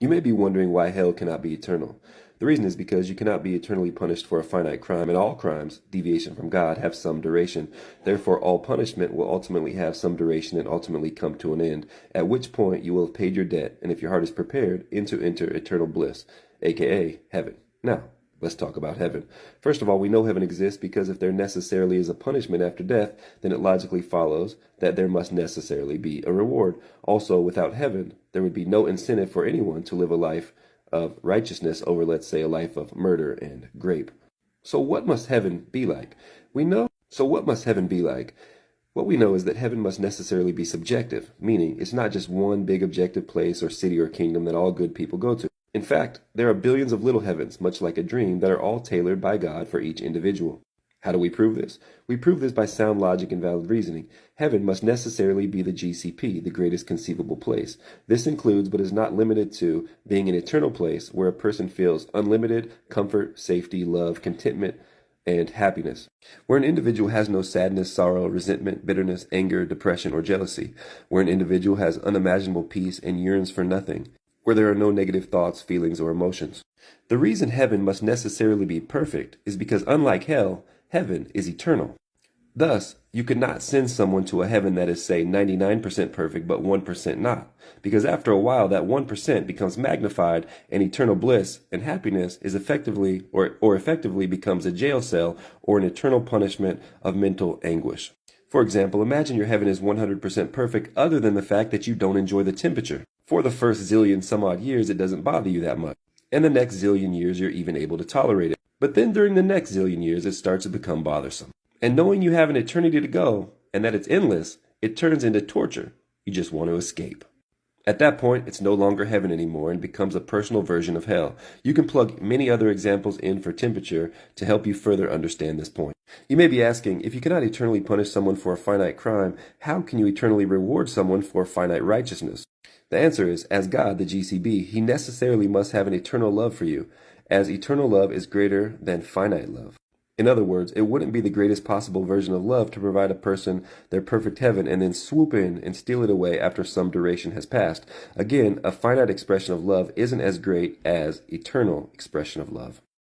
You may be wondering why hell cannot be eternal. The reason is because you cannot be eternally punished for a finite crime, and all crimes, deviation from God, have some duration. Therefore, all punishment will ultimately have some duration and ultimately come to an end, at which point you will have paid your debt, and if your heart is prepared, enter eternal bliss, aka heaven. Now, let's talk about heaven. First of all, we know heaven exists because if there necessarily is a punishment after death, then it logically follows that there must necessarily be a reward. Also, without heaven, there would be no incentive for anyone to live a life of righteousness over, let's say, a life of murder and grape. So what must heaven be like? What must heaven be like? What we know is that heaven must necessarily be subjective, meaning it's not just one big objective place or city or kingdom that all good people go to. In fact, there are billions of little heavens, much like a dream, that are all tailored by God for each individual. How do we prove this? We prove this by sound logic and valid reasoning. Heaven must necessarily be the GCP, the greatest conceivable place. This includes, but is not limited to, being an eternal place where a person feels unlimited comfort, safety, love, contentment, and happiness. Where an individual has no sadness, sorrow, resentment, bitterness, anger, depression, or jealousy. Where an individual has unimaginable peace and yearns for nothing. Where there are no negative thoughts, feelings, or emotions. The reason heaven must necessarily be perfect is because, unlike hell, heaven is eternal. Thus, you could not send someone to a heaven that is, say, 99% perfect but 1% not, because after a while that 1% becomes magnified and eternal bliss and happiness is effectively becomes a jail cell or an eternal punishment of mental anguish. For example, imagine your heaven is 100% perfect other than the fact that you don't enjoy the temperature. For the first zillion some odd years, it doesn't bother you that much. And the next zillion years, you're even able to tolerate it. But then during the next zillion years, it starts to become bothersome. And knowing you have an eternity to go, and that it's endless, it turns into torture. You just want to escape. At that point, it's no longer heaven anymore and becomes a personal version of hell. You can plug many other examples in for temperature to help you further understand this point. You may be asking, if you cannot eternally punish someone for a finite crime, how can you eternally reward someone for finite righteousness? The answer is, as God, the GCB, He necessarily must have an eternal love for you, as eternal love is greater than finite love. In other words, it wouldn't be the greatest possible version of love to provide a person their perfect heaven and then swoop in and steal it away after some duration has passed. Again, a finite expression of love isn't as great as eternal expression of love.